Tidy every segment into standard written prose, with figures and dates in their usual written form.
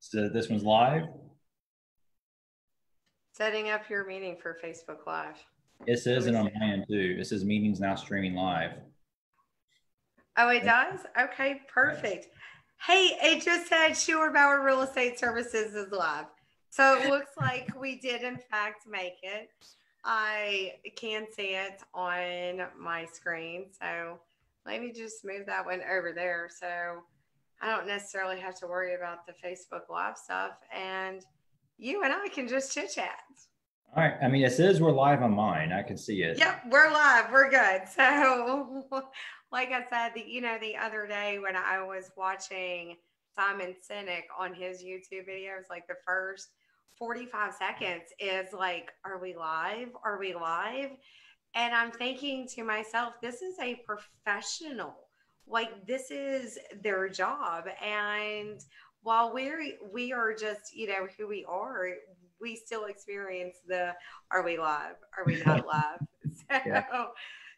So this one's live. Setting up your meeting for Facebook Live. It Let says me it on see. my end too. It says meetings now streaming live. Oh, it does? Okay, Yeah. perfect. Hey, it just said Schuler Bauer Real Estate Services is live. So it looks like we did, in fact, make it. I can see it on my screen. So let me just move that one over there. So I don't necessarily have to worry about the Facebook Live stuff. And you and I can just chit chat. All right. I mean, it says we're live on mine. I can see it. Yep, we're live. We're good. So, like I said, the other day when I was watching Simon Sinek on his YouTube videos, like the first 45 seconds is like, are we live? Are we live? And I'm thinking to myself, this is a professional. Like this is their job. And while we are just, who we are, we still experience the are we live? Are we not live? Yeah.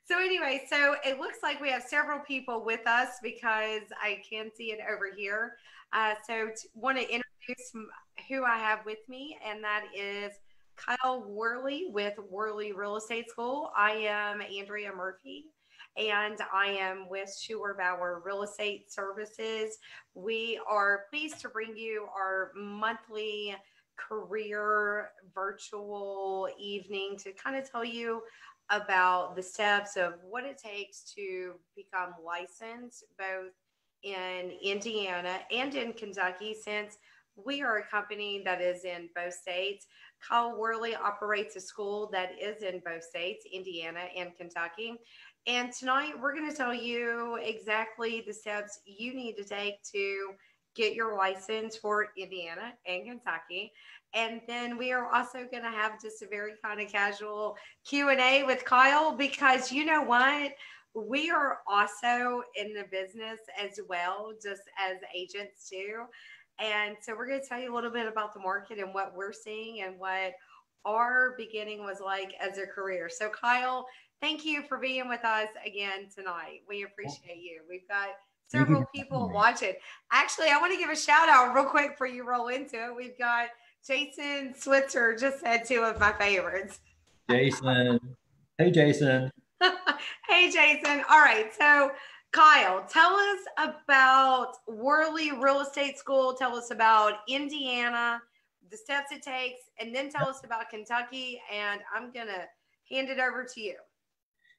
So anyway, so it looks like we have several people with us because I can see it over here. Want to introduce who I have with me, and that is Kyle Worley with Worley Real Estate School. I am Andrea Murphy, and I am with Schuler Bauer Real Estate Services. We are pleased to bring you our monthly career virtual evening to kind of tell you about the steps of what it takes to become licensed both in Indiana and in Kentucky, since we are a company that is in both states. Kyle Worley operates a school that is in both states, Indiana and Kentucky. And tonight we're going to tell you exactly the steps you need to take to get your license for Indiana and Kentucky. And then we are also going to have just a very kind of casual Q&A with Kyle, because you know what? We are also in the business as well, just as agents too. And so we're going to tell you a little bit about the market and what we're seeing and what our beginning was like as a career. So Kyle, thank you for being with us again tonight. We appreciate you. We've got Thank you several for having people me. watching. Actually, I want to give a shout out real quick before you roll into it. We've got Jason Switzer just said two of my favorites. Jason. Hey, Jason. Hey, Jason. All right. So, Kyle, tell us about Worley Real Estate School. Tell us about Indiana, the steps it takes, and then tell us about Kentucky. And I'm going to hand it over to you.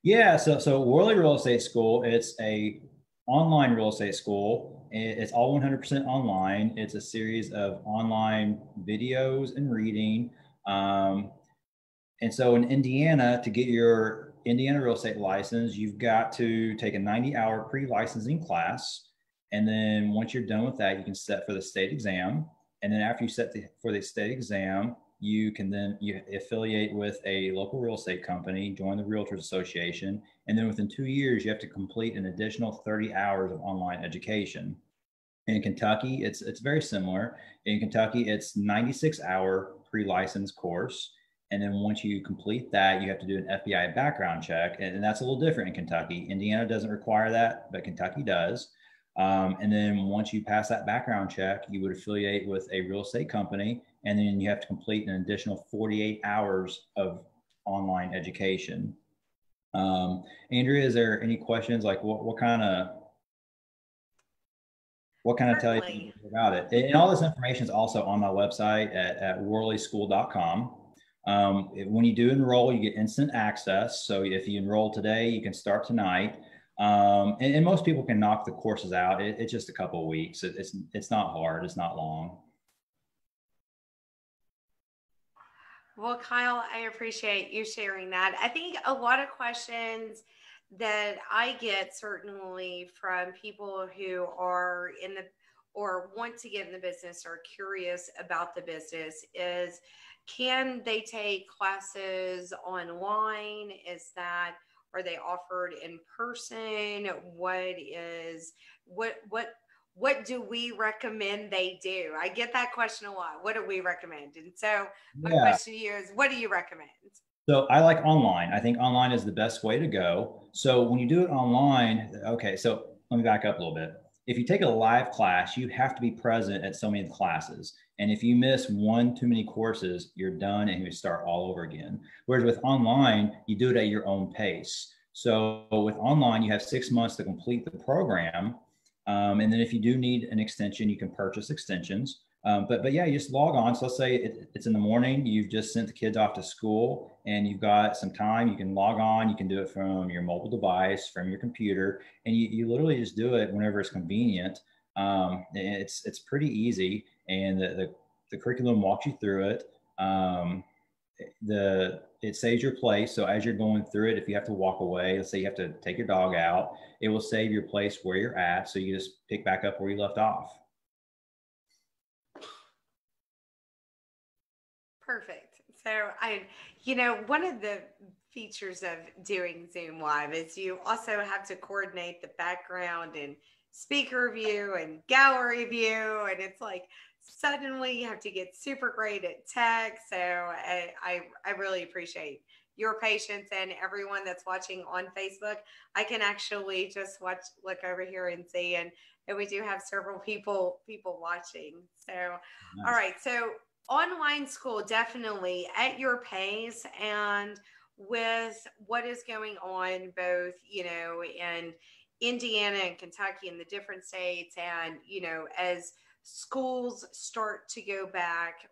Yeah. So Worley Real Estate School. It's a online real estate school. It's all 100% online. It's a series of online videos and reading. Um, And so in Indiana, to get your Indiana real estate license, you've got to take a 90-hour pre-licensing class. And then once you're done with that, you can set for the state exam. And then after you for the state exam, you affiliate with a local real estate company, join the Realtors Association. And then within 2 years, you have to complete an additional 30 hours of online education. In Kentucky, it's very similar. In Kentucky, it's 96-hour pre-license course. And then once you complete that, you have to do an FBI background check. And that's a little different in Kentucky. Indiana doesn't require that, but Kentucky does. And then once you pass that background check, you would affiliate with a real estate company. And then you have to complete an additional 48 hours of online education. Andrea, is there any questions? Like what can I tell you Certainly. about it? And all this information is also on my website at worleyschool.com. When you do enroll, you get instant access. So if you enroll today, you can start tonight. And most people can knock the courses out. It's just a couple of weeks. It's not hard. It's not long. Well, Kyle, I appreciate you sharing that. I think a lot of questions that I get certainly from people who are in the or want to get in the business or curious about the business is, can they take classes online? Is that, are they offered in person? What do we recommend they do? I get that question a lot. What do we recommend? And so my Yeah. question to you is, what do you recommend? So I like online. I think online is the best way to go. So when you do it online, okay, so let me back up a little bit. if you take a live class, you have to be present at so many classes. And if you miss one too many courses, you're done and you start all over again. Whereas with online, you do it at your own pace. So with online, you have 6 months to complete the program. And then if you do need an extension, you can purchase extensions. But yeah, you just log on. So let's say it's in the morning, you've just sent the kids off to school and you've got some time, you can log on, you can do it from your mobile device, from your computer, and you literally just do it whenever it's convenient. It's pretty easy, and the curriculum walks you through it. It saves your place. So as you're going through it, if you have to walk away, let's say you have to take your dog out, it will save your place where you're at. So you just pick back up where you left off. Perfect. So one of the features of doing Zoom Live is you also have to coordinate the background and speaker view and gallery view. And it's like suddenly you have to get super great at tech. So I really appreciate your patience, and everyone that's watching on Facebook. I can actually just look over here and see, and we do have several people watching. So, nice. All right. So online school, definitely at your pace, and with what is going on both, in Indiana and Kentucky and the different states. And, as schools start to go back,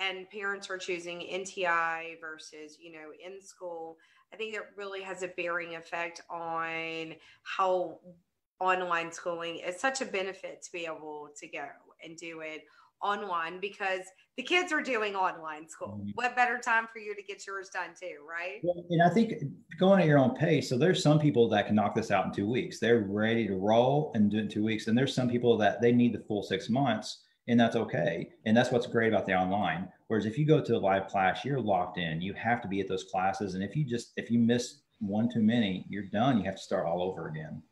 and parents are choosing NTI versus, in school, I think that really has a bearing effect on how online schooling is such a benefit to be able to go and do it online, because the kids are doing online school. Mm-hmm. What better time for you to get yours done too, right? Well, and I think going at your own pace. So there's some people that can knock this out in 2 weeks. They're ready to roll and do it in 2 weeks. And there's some people that they need the full 6 months, and that's okay. And that's what's great about the online. Whereas if you go to a live class, you're locked in. You have to be at those classes. And if you miss one too many, you're done. You have to start all over again.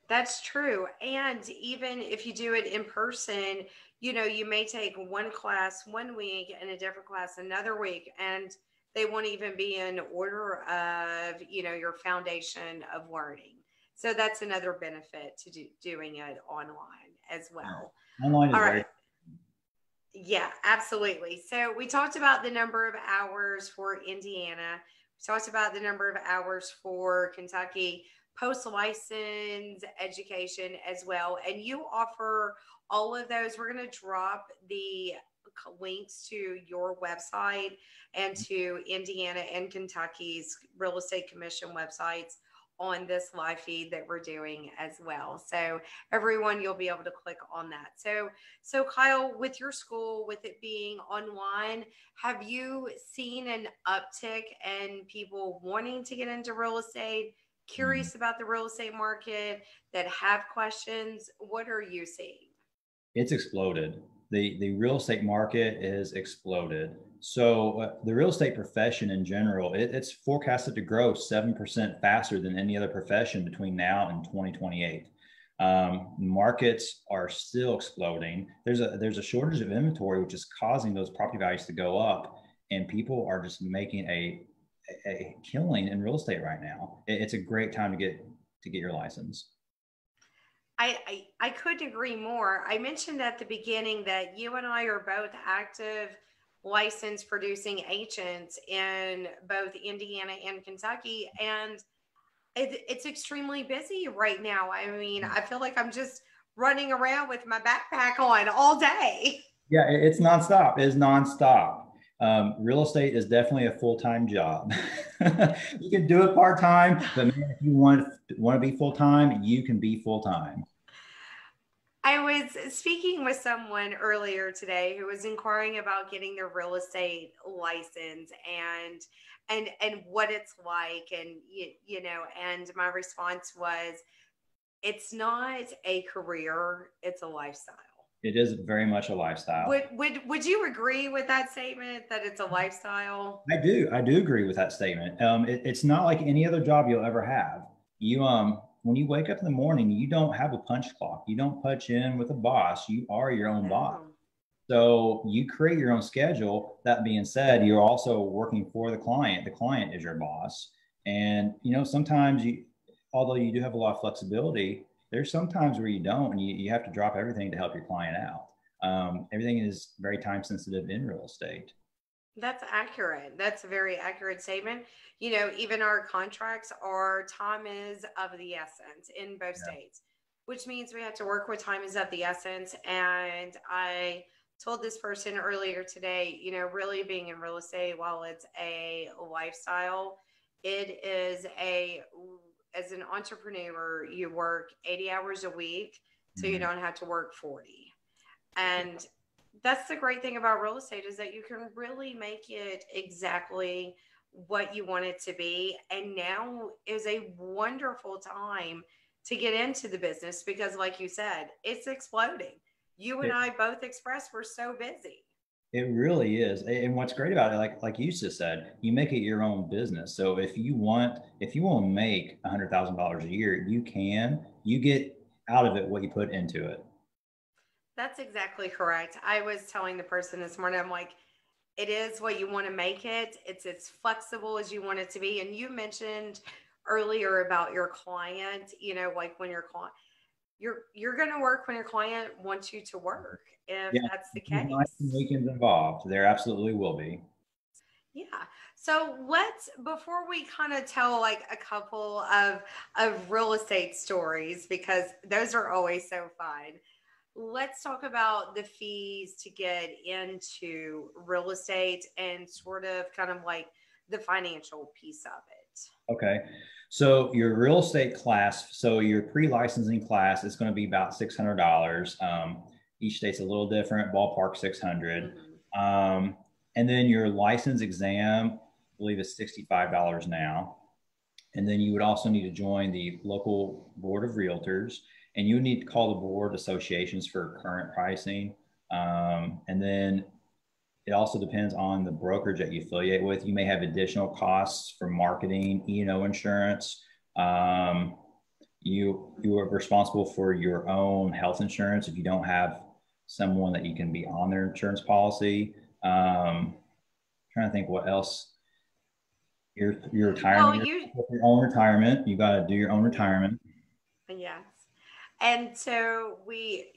That's true. And even if you do it in person, you may take one class 1 week and a different class another week, and they won't even be in order of, your foundation of learning. So that's another benefit to doing it online as well. Online is all right. Yeah, absolutely. So we talked about the number of hours for Indiana. We talked about the number of hours for Kentucky, post-license education as well. And you offer all of those. We're going to drop the links to your website and to Indiana and Kentucky's real estate commission websites on this live feed that we're doing as well. So everyone, you'll be able to click on that. So Kyle, with your school, with it being online, have you seen an uptick in people wanting to get into real estate, curious about the real estate market, that have questions? What are you seeing? It's exploded. The real estate market is exploded. So the real estate profession in general, it's forecasted to grow 7% faster than any other profession between now and 2028. Markets are still exploding. There's a shortage of inventory, which is causing those property values to go up, and people are just making a killing in real estate right now. It's a great time to get your license. I couldn't agree more. I mentioned at the beginning that you and I are both active license producing agents in both Indiana and Kentucky, and it's extremely busy right now. I mean, I feel like I'm just running around with my backpack on all day. Yeah, it's nonstop. It's nonstop. Real estate is definitely a full-time job. You can do it part-time, but man, if you want to be full-time, you can be full-time. I was speaking with someone earlier today who was inquiring about getting their real estate license and what it's like, and and my response was, it's not a career, it's a lifestyle. It is very much a lifestyle. Would you agree with that statement, that it's a lifestyle? I do agree with that statement. It's not like any other job you'll ever have. When you wake up in the morning, you don't have a punch clock. You don't punch in with a boss. You are your own boss. So you create your own schedule. That being said, you're also working for the client. The client is your boss. And, sometimes although you do have a lot of flexibility, there's some times where you don't, and you have to drop everything to help your client out. Everything is very time sensitive in real estate. That's accurate. That's a very accurate statement. You know, even our contracts, our time is of the essence in both Yeah. states, which means we have to work with time is of the essence. And I told this person earlier today, you know, really being in real estate, while it's a lifestyle, it is as an entrepreneur, you work 80 hours a week, so you Mhm. don't have to work 40. And that's the great thing about real estate is that you can really make it exactly what you want it to be. And now is a wonderful time to get into the business because, like you said, it's exploding. You and It, I both expressed we're so busy. it really is. And what's great about it, like you just said, you make it your own business. So if you want to make $100,000 a year, you can. You get out of it what you put into it. That's exactly correct. I was telling the person this morning, I'm like, it is what you want to make it. It's as flexible as you want it to be. And you mentioned earlier about your client, you know, like when your client you're going to work when your client wants you to work, if Yeah, that's the there's nights and case. weekends involved. There absolutely will be. Yeah. So let's, before we kind of tell like a couple of real estate stories, because those are always so fun. Let's talk about the fees to get into real estate and sort of kind of like the financial piece of it. Okay. So your real estate class, so your pre-licensing class is going to be about $600. Each state's a little different, ballpark 600. Hmm. And then your license exam, I believe is $65 now. And then you would also need to join the local board of realtors, and you would need to call the board associations for current pricing. And then it also depends on the brokerage that you affiliate with. You may have additional costs for marketing, E&O insurance. You are responsible for your own health insurance if you don't have someone that you can be on their insurance policy. Trying to think what else. Your Well, retirement, you, your own retirement. You got to do your own retirement. yes. And so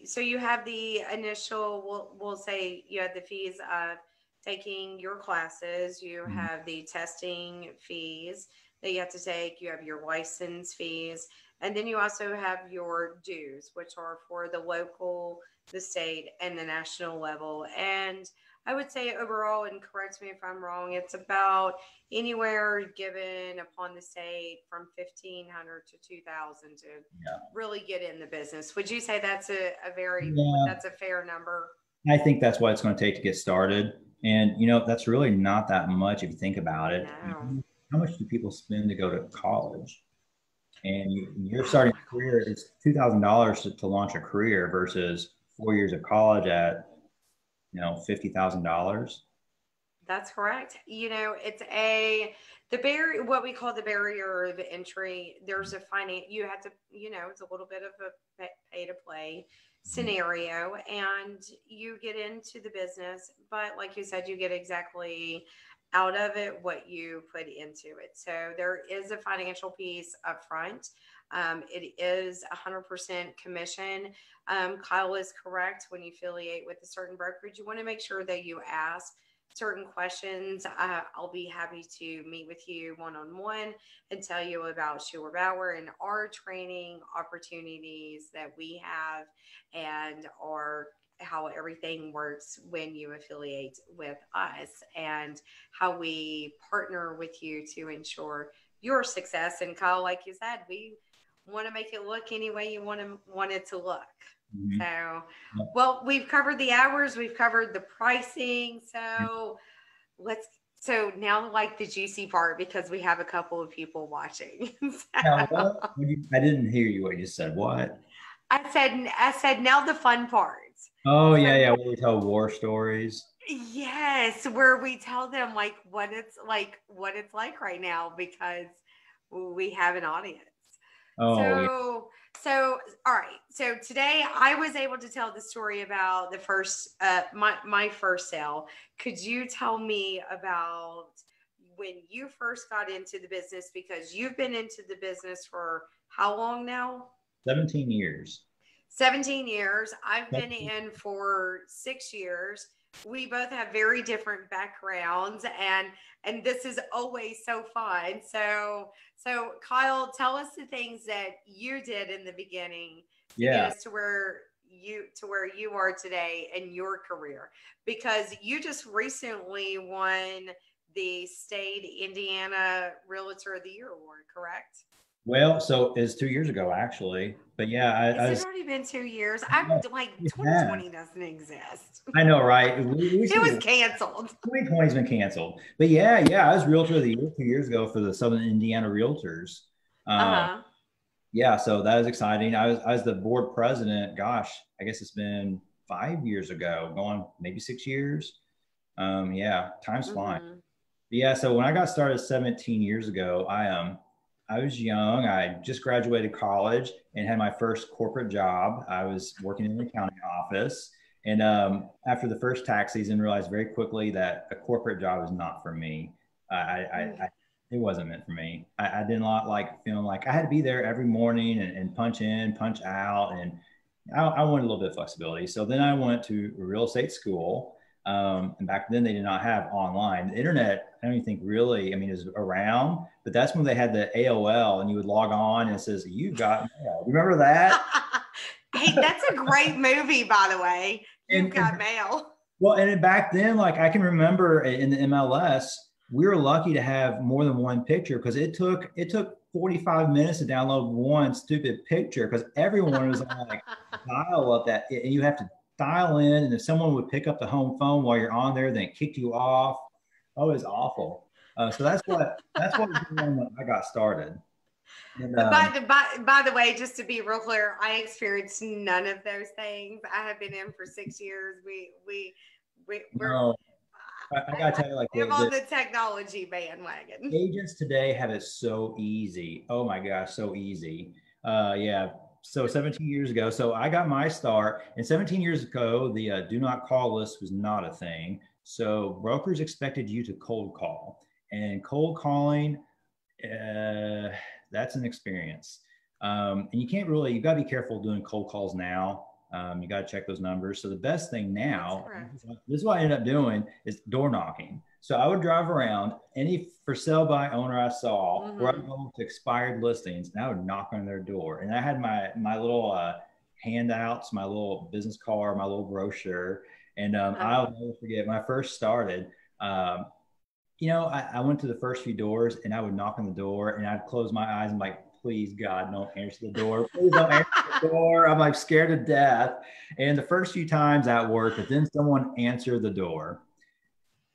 so you have the initial, we'll say you have the fees of taking your classes, you Mhm. have the testing fees that you have to take, you have your license fees, and then you also have your dues, which are for the local, the state, and the national level. And I would say overall, and correct me if I'm wrong, it's about anywhere given upon the state from 1,500 to 2,000 to Yeah. really get in the business. Would you say that's Yeah. that's a fair number? I think that's what it's going to take to get started. And, that's really not that much if you think about it. No. How much do people spend to go to college? And you're Oh starting my a career, gosh. it's $2,000 to launch a career versus 4 years of college at, $50,000. That's correct. You know, it's a the barrier, what we call the barrier of entry. There's a finance. You have to, you know, it's a little bit of a pay to play scenario, and you get into the business. But like you said, you get exactly out of it what you put into it. So there is a financial piece up front. It is 100% commission. Kyle is correct. When you affiliate with a certain brokerage, you want to make sure that you ask certain questions. I'll be happy to meet with you one on one and tell you about Schuler Bauer and our training opportunities that we have and our how everything works when you affiliate with us and how we partner with you to ensure your success. And Kyle, like you said, we want to make it look any way you want it to look. Mhm. So, Yeah. well, we've covered the hours, we've covered the pricing. So let's, so now like the juicy part because we have a couple of people watching. Now, what? So I didn't hear you what you said. What? I said now the fun part. Oh, yeah, So yeah. Where we tell war stories. yes, where we tell them what it's like right now because we have an audience. Oh, yeah. So, so all right. So today I was able to tell the story about the first, my first sale. Could you tell me about when you first got into the business? Because you've been into the business for how long now? 17 years. 17 years. I've been 17 in for 6 years. We both have very different backgrounds, and this is always so fun. So Kyle, tell us the things that you did in the beginning to get Yeah. us to where you are today in your career, because you just recently won the state Indiana Realtor of the Year award, correct? Well, so it's 2 years ago actually, but yeah, I Has it was, already been 2 years? I'm yeah, like we have. 2020 doesn't exist. I know, right? We It used to was get canceled. 2020's been canceled, but yeah, I was Realtor of the Year 2 years ago for the Southern Indiana Realtors. Um, Uh-huh. yeah, so that is exciting. I was the board president. Gosh, I guess it's been 5 years ago, going maybe 6 years. Yeah, time's flying. Mm-hmm. Yeah, so when I got started 17 years ago, I was young. I just graduated college and had my first corporate job. I was working in an accounting office, and after the first tax season, realized very quickly that a corporate job is not for me. It wasn't meant for me. I did not like feeling like I had to be there every morning and punch in, punch out, and I wanted a little bit of flexibility. So then I went to real estate school. And back then they did not have online. The internet, I don't even think really, I mean, is around, but that's when they had the AOL and you would log on and it says, you've got mail. Remember that? Hey, that's a great movie, by the way. You've And got mail. well, and then back then, like I can remember in the MLS, we were lucky to have more than one picture because it took 45 minutes to download one stupid picture because everyone was on like dial up that and you have to dial in and if someone would pick up the home phone while you're on there, then it kicked you off. Oh, it's awful. So that's what was going on when I got started. And By the way, just to be real clear, I experienced none of those things. I have been in for 6 years. We're no, I gotta tell you, like I'm on the the technology bandwagon. agents today have it so easy. Oh my gosh, so easy. Yeah. So 17 years ago, so I got my start, and 17 years ago, the do not call list was not a thing. So brokers expected you to cold call, and cold calling, uh, that's an experience. And you can't really, you got to be careful doing cold calls now. You got to check those numbers. So the best thing That's now, correct. this is what I ended up doing, is door knocking. So I would drive around any for sale by owner I saw, or I'd Mm-hmm. go to expired listings, and I would knock on their door. And I had my little handouts, my little business card, my little brochure. And I'll Uh-huh. never forget when I first started. Um, I went to the first few doors and I would knock on the door and I'd close my eyes and like, please God, don't answer the door. Please don't answer the door. I'm like scared to death. And the first few times that worked, but then someone answered the door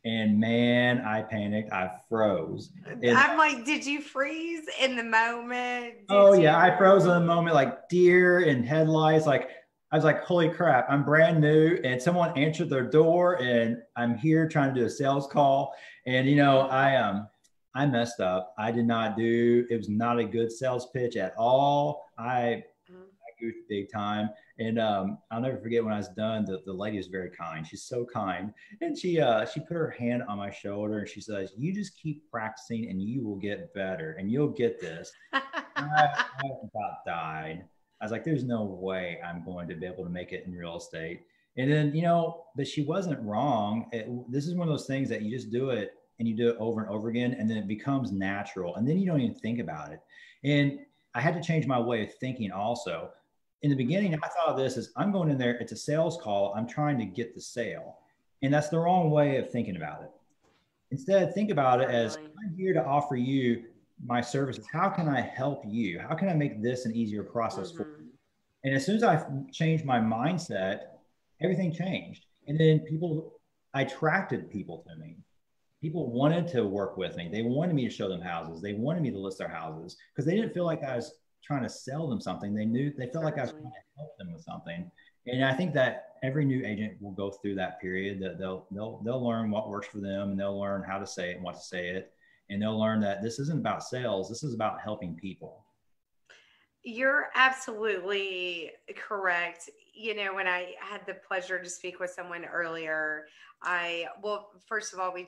and man, I panicked. I froze. And I'm like, did you freeze in the moment? oh Did yeah, I froze in a you? moment like deer in headlights. Like I was like, holy crap, I'm brand new, and someone answered their door, and I'm here trying to do a sales call. And I messed up. I did not do. It was not a good sales pitch at all. I goofed big time. And I'll never forget when I was done. The lady was very kind. She's so kind, and she put her hand on my shoulder and she says, "You just keep practicing, and you will get better, and you'll get this." I about died. I was like, there's no way I'm going to be able to make it in real estate. And then, but she wasn't wrong. This is one of those things that you just do it and you do it over and over again, and then it becomes natural. And then you don't even think about it. And I had to change my way of thinking also. In the beginning, I thought of this as I'm going in there, it's a sales call, I'm trying to get the sale. And that's the wrong way of thinking about it. Instead, think about it as Certainly. I'm here to offer you my services. How can I help you? How can I make this an easier process for you? Mm-hmm. And as soon as I changed my mindset, everything changed. And then I attracted people to me. People wanted to work with me. They wanted me to show them houses. They wanted me to list their houses because they didn't feel like I was trying to sell them something. They felt like I was trying Certainly. to help them with something. And I think that every new agent will go through that period. That they'll learn what works for them, and they'll learn how to say it and what to say it, and they'll learn that this isn't about sales. This is about helping people. You're absolutely correct. When I had the pleasure to speak with someone earlier, well, first of all, we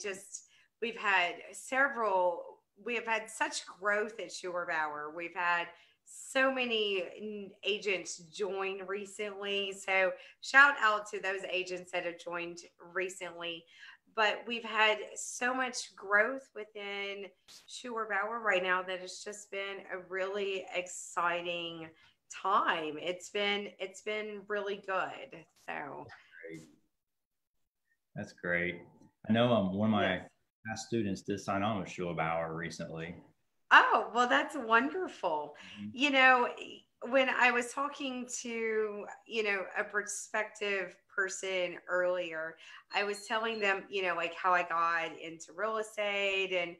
have had such growth at Schuler Bauer. We've had so many agents joined recently. So shout out to those agents that have joined recently. But we've had so much growth within Schuler Bauer right now that it's just been a really exciting time. It's been really good. So Great. That's great. I know one of yes. my past students did sign on with Schuler Bauer recently. Oh, well, that's wonderful. Mhm. You know, when I was talking to, a prospective person earlier, I was telling them, like how I got into real estate and,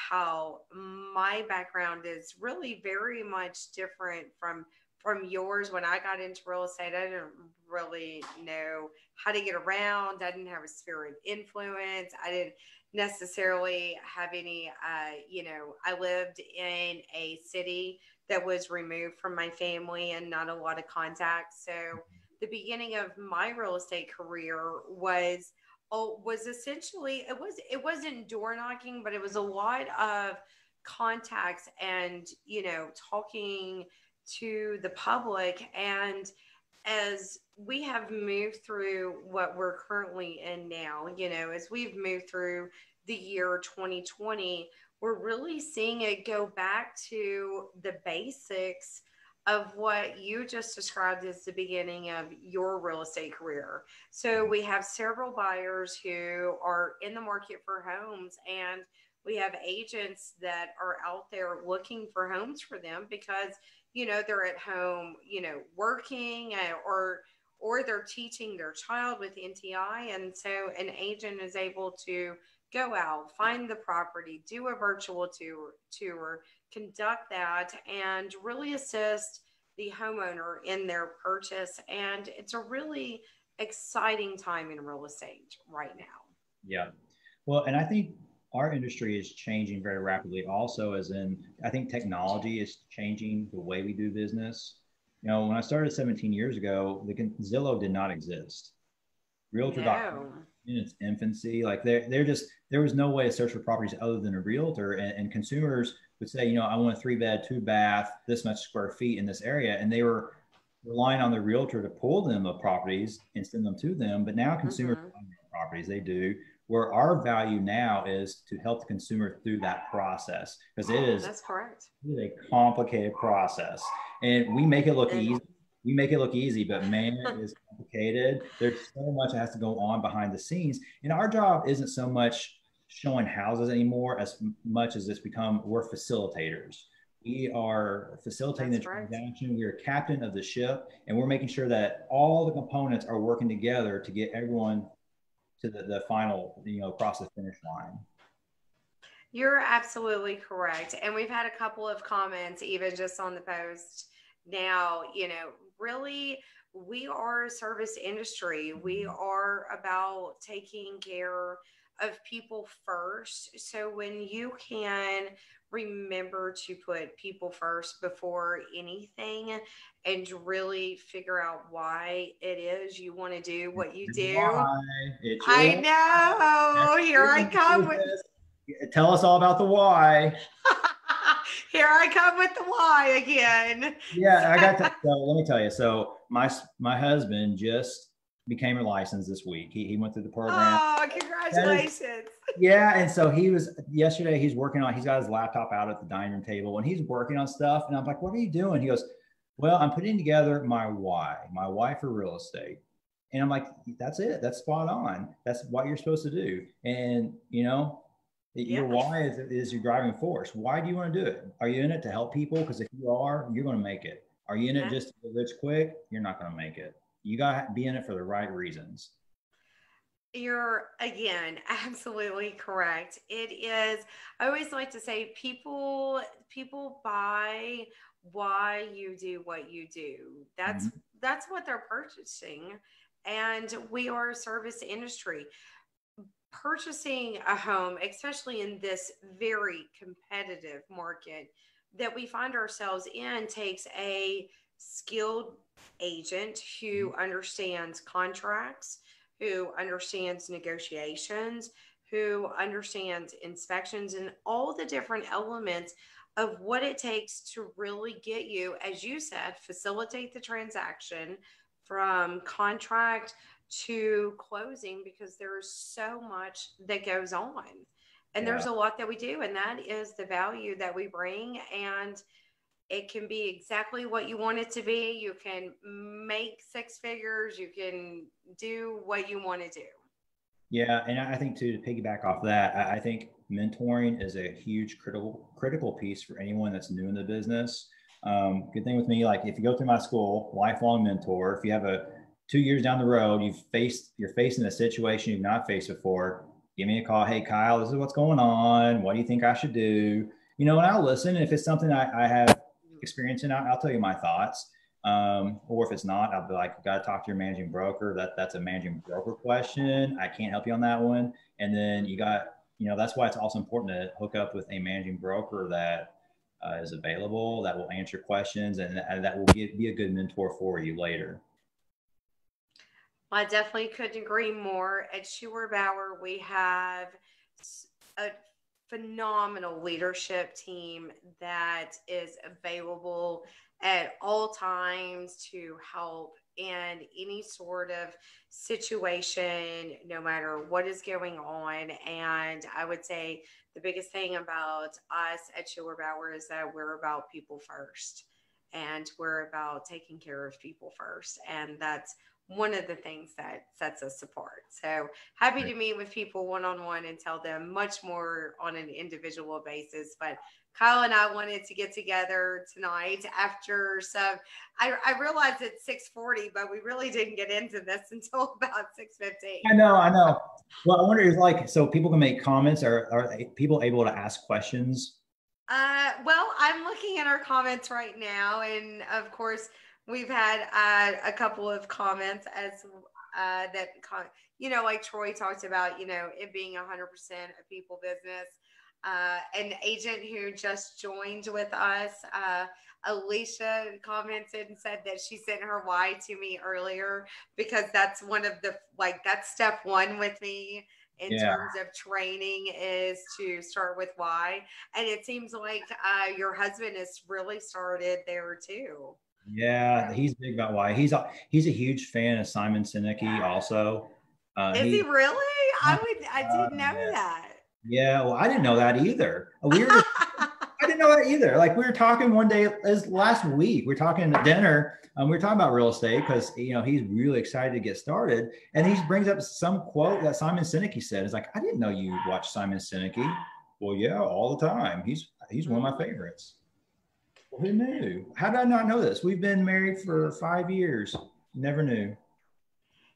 how my background is really very much different from yours. When I got into real estate, I didn't really know how to get around. I didn't have a sphere of influence. I didn't necessarily have any, I lived in a city that was removed from my family and not a lot of contact. So the beginning of my real estate career was essentially it wasn't door knocking, but it was a lot of contacts and talking to the public. And as we have moved through what we're currently in now, as we've moved through the year 2020, we're really seeing it go back to the basics of what you just described as the beginning of your real estate career. So we have several buyers who are in the market for homes, and we have agents that are out there looking for homes for them because they're at home, working, or they're teaching their child with NTI. And so an agent is able to go out, find the property, do a virtual tour, conduct that, and really assist the homeowner in their purchase. And it's a really exciting time in real estate right now. Yeah. Well, and I think our industry is changing very rapidly also, as in, I think technology is changing the way we do business. When I started 17 years ago, Zillow did not exist. Realtor.com No, in its infancy. Like there was no way to search for properties other than a realtor, and consumers would say, I want a 3 bed, 2 bath, this much square feet in this area, and they were relying on the realtor to pull them of properties and send them to them. But now consumers mm-hmm. find their properties, they do. Where our value now is to help the consumer through that process, because That's correct. it is a complicated process, and we make it look And easy. We make it look easy, but man, it is complicated. There's so much that has to go on behind the scenes, and our job isn't so much showing houses anymore as much as it's become we're facilitators. We are facilitating that's the correct. transaction. We are captain of the ship, and we're making sure that all the components are working together to get everyone to the final, across the finish line. You're absolutely correct. And we've had a couple of comments, even just on the post now, really, we are a service industry. We are about taking care of people first. So when you can remember to put people first before anything and really figure out why it is you want to do what you It's do. why. It's your I why. know. Here I come with Tell us all about the why. Here I come with the why again. Yeah, I got to. So let me tell you. So my husband just became licensed this week. He went through the program. Oh, That is, congratulations. yeah. And so he was yesterday. He's working on. He's got his laptop out at the dining room table, and he's working on stuff. And I'm like, "What are you doing?" He goes, "Well, I'm putting together my why for real estate." And I'm like, "That's it. That's spot on. That's what you're supposed to do." And Yeah, your why is your driving force. Why do you want to do it? Are you in it to help people? Because if you are, you're going to make it. Are you in it yeah. just to get rich quick? You're not going to make it. You got to be in it for the right reasons. You're again absolutely correct. It is, I always like to say people buy why you do what you do. That's Mhm. that's what they're purchasing. And we are a service industry. Purchasing a home, especially in this very competitive market that we find ourselves in, takes a skilled agent who understands contracts, who understands negotiations, who understands inspections and all the different elements of what it takes to really get you, as you said, facilitate the transaction from contract to closing, because there's so much that goes on. And Yeah. there's a lot that we do, and that is the value that we bring. And it can be exactly what you want it to be. You can make six figures, you can do what you want to do. Yeah, and I think too, to piggyback off that, I think mentoring is a huge critical piece for anyone that's new in the business. Good thing with me, like if you go through my school, lifelong mentor. If you have a 2 years down the road, you're facing a situation you've not faced before. Give me a call. Hey, Kyle, this is what's going on. What do you think I should do? You know, and I'll listen. If it's something I have experience in, I'll tell you my thoughts. Or if it's not, I'll be like, got to talk to your managing broker. That's a managing broker question. I can't help you on that one. And then you got, you know, that's why it's also important to hook up with a managing broker that is available, that will answer questions, and that will be a good mentor for you later. I definitely couldn't agree more. At Schuler Bauer, we have a phenomenal leadership team that is available at all times to help in any sort of situation, no matter what is going on. And I would say the biggest thing about us at Schuler Bauer is that we're about people first, and we're about taking care of people first. And that's one of the things that sets us apart. So happy to meet with people one-on-one and tell them much more on an individual basis. But Kyle and I wanted to get together tonight after some, I realized it's 6:40, but we really didn't get into this until about 6:15. I know. Well, I wonder if like, so people can make comments, or are people able to ask questions? Well, I'm looking at our comments right now, and of course, we've had a couple of comments as like Troy talked about, it being 100% a people business. An agent who just joined with us, Alicia, commented and said that she sent her why to me earlier, because that's one of the, that's step one with me in terms of training, is to start with why. And it seems like your husband has really started there too. Yeah, he's big about why. He's a huge fan of Simon Sinicki also. Is he really? I didn't know Yeah. that. Yeah, well, I didn't know that either. I didn't know that either. Like we were talking one day, as last week, we were talking at dinner. We were talking about real estate because he's really excited to get started, and he brings up some quote that Simon Sinek said. It's like, I didn't know you watched Simon Sinek. Well, yeah, all the time. He's one of my favorites. Well, who knew? How did I not know this? We've been married for 5 years. Never knew.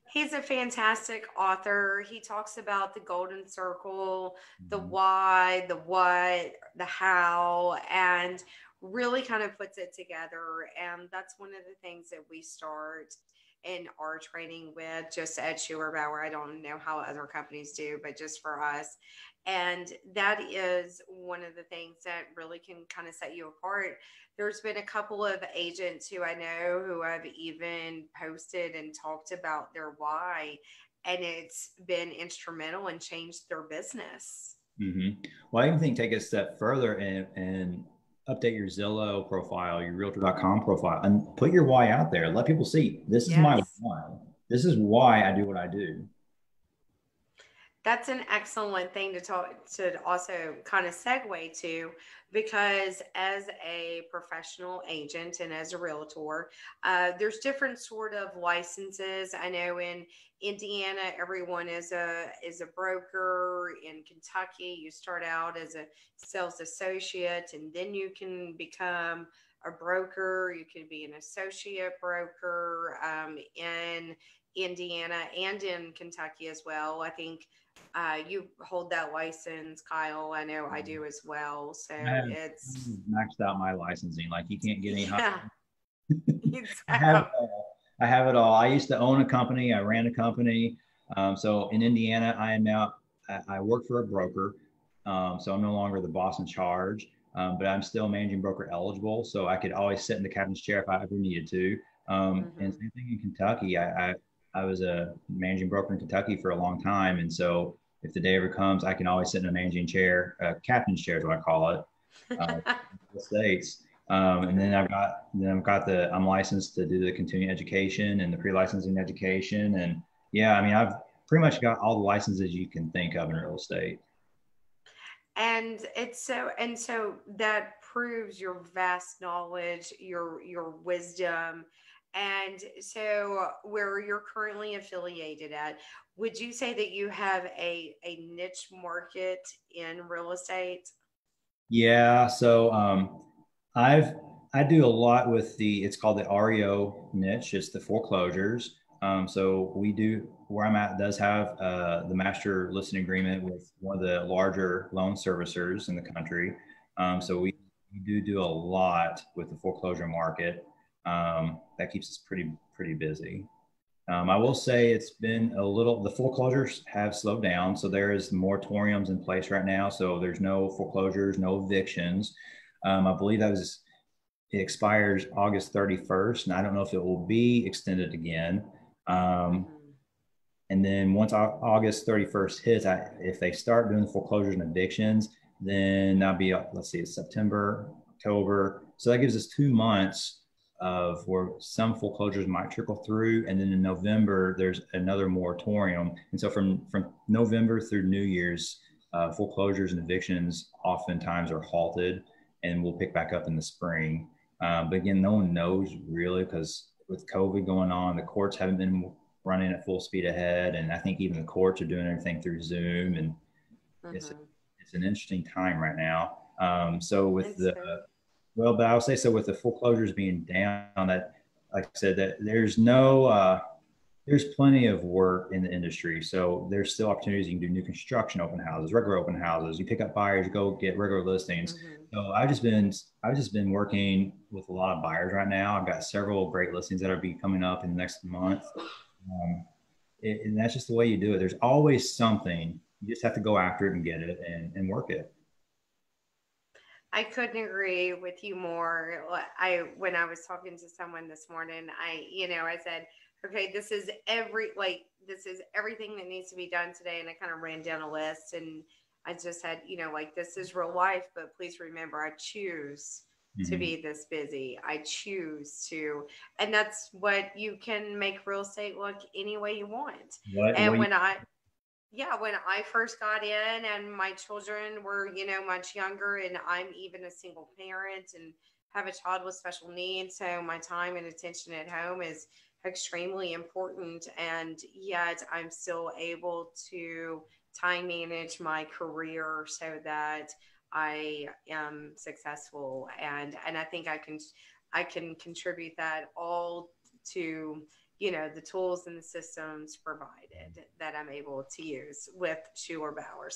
He's a fantastic author. He talks about the golden circle, the why, the what, the how, and really kind of puts it together. And that's one of the things that we start in our training with, just at Schuler Bauer. I don't know how other companies do, but just for us. And that is one of the things that really can kind of set you apart. There's been a couple of agents who I know who have even posted and talked about their why, and it's been instrumental and changed their business. Mm-hmm. Well, I even think take it a step further and update your Zillow profile, your Realtor.com profile, and put your why out there. Let people see this is my why. This is why I do what I do. That's an excellent thing to also kind of segue to, because as a professional agent and as a realtor, there's different sort of licenses. I know in Indiana, everyone is a broker. In Kentucky, you start out as a sales associate, and then you can become a broker. You can be an associate broker in Indiana and in Kentucky as well. I think you hold that license, Kyle. I know I do as well. So it's maxed out my licensing. Like you can't get any higher. Exactly. I have it all. I used to own a company. I ran a company. So in Indiana, I work for a broker. So I'm no longer the boss in charge, but I'm still managing broker eligible. So I could always sit in the captain's chair if I ever needed to. And same thing in Kentucky. I was a managing broker in Kentucky for a long time. And so if the day ever comes, I can always sit in a managing chair, captain's chair is what I call it. uh, states. And then I'm licensed to do the continuing education and the pre-licensing education. And yeah, I mean, I've pretty much got all the licenses you can think of in real estate. And so that proves your vast knowledge, your wisdom. And so where you're currently affiliated at, would you say that you have a niche market in real estate? Yeah, so I've I do a lot with it's called the REO niche. It's the foreclosures. So we do where I'm at does have the master listing agreement with one of the larger loan servicers in the country. So we do a lot with the foreclosure market. That keeps us pretty busy. I will say it's been a little, the foreclosures have slowed down. So there is moratoriums in place right now. So there's no foreclosures, no evictions. I believe it expires August 31st. And I don't know if it will be extended again. Um, Mhm. and then once August 31st hits, if they start doing the foreclosures and evictions, then that'll be, let's see, it's September, October. So that gives us 2 months of where some foreclosures might trickle through. And then in November, there's another moratorium. And so from November through New Year's, foreclosures and evictions oftentimes are halted and we'll pick back up in the spring. But again, no one knows really because with COVID going on, the courts haven't been running at full speed ahead. And I think even the courts are doing everything through Zoom. And it's, Mhm. it's an interesting time right now. So with It's very. well, but I would say so with the foreclosures being down, that like I said, that there's plenty of work in the industry. So there's still opportunities. You can do new construction open houses, regular open houses. You pick up buyers, you go get regular listings. Mhm. So I've just been working with a lot of buyers right now. I've got several great listings that are be coming up in the next month. Um, and that's just the way you do it. There's always something. You just have to go after it and get it and work it. I couldn't agree with you more. When I was talking to someone this morning, I said, okay, this is everything that needs to be done today, and I kind of ran down a list, and I just said, like this is real life, but please remember, I choose to Mhm. be this busy. I choose to, and that's what you can make real estate look any way you want. What And you, when I first got in and my children were, much younger, and I'm even a single parent and have a child with special needs. So my time and attention at home is extremely important. And yet I'm still able to time manage my career so that I am successful. And I think I can contribute that all to the tools and the systems provided that I'm able to use with Schuler Bauer.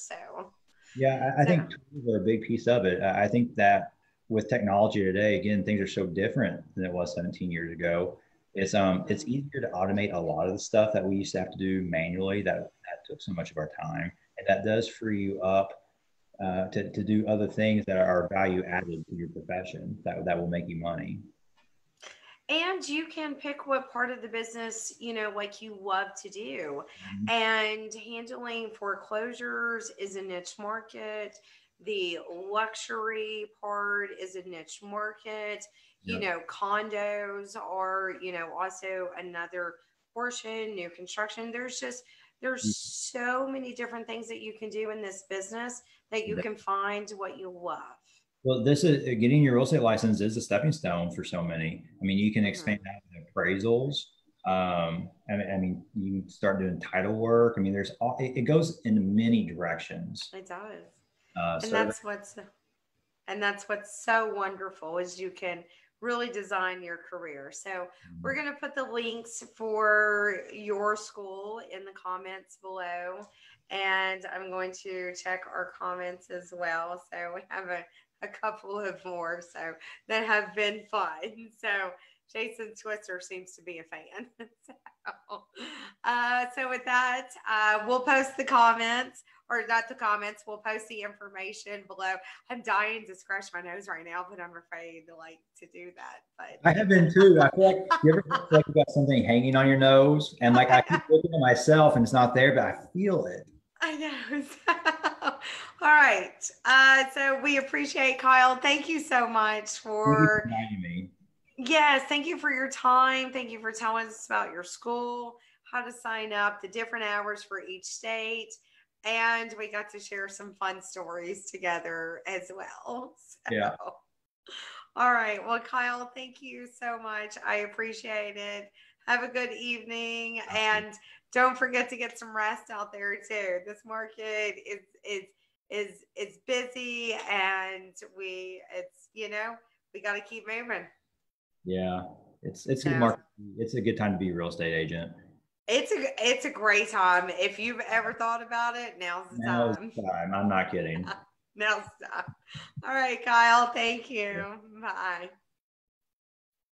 Yeah, I So think tools are a big piece of it. I think that with technology today, again, things are so different than it was 17 years ago. It's mhm. easier to automate a lot of the stuff that we used to have to do manually that took so much of our time. And that does free you up to do other things that are value added to your profession that will make you money. And you can pick what part of the business, like you love to do. Mhm. And handling foreclosures is a niche market. The luxury part is a niche market. Yep. Condos are, also another portion, new construction. There's so many different things that you can do in this business that you can find what you love. Well, this is getting your real estate license is a stepping stone for so many. I mean, you can expand Hmm. that to appraisals. I mean, you can start doing title work. I mean, it goes in many directions. It does. And Service. that's so wonderful is you can really design your career. So we're going to put the links for your school in the comments below, and I'm going to check our comments as well. So we have a couple of more so that have been fun. So Jason Switzer seems to be a fan. So with that, we'll post the comments, or not the comments, we'll post the information below. I'm dying to scratch my nose right now, but I'm afraid to do that. I have been too. I feel like you ever feel like you got something hanging on your nose, and like I keep But looking at myself and it's not there, but I feel it. I know. All right. So we appreciate Kyle. Thank you so much Thank you for for, inviting me. yes, thank you for your time. Thank you for telling us about your school, how to sign up, the different hours for each state. And we got to share some fun stories together as well. Yeah. So, all right. Well, Kyle, thank you so much. I appreciate it. Have a good evening. And don't forget to get some rest out there too. This market is busy, and we got to keep moving. Yeah. It's good So market. It's a good time to be a real estate agent. it's a great time. If you've ever thought about it, now's the Now is time. the time. I'm not kidding. Now's the time. All right, Kyle. Thank you. Bye.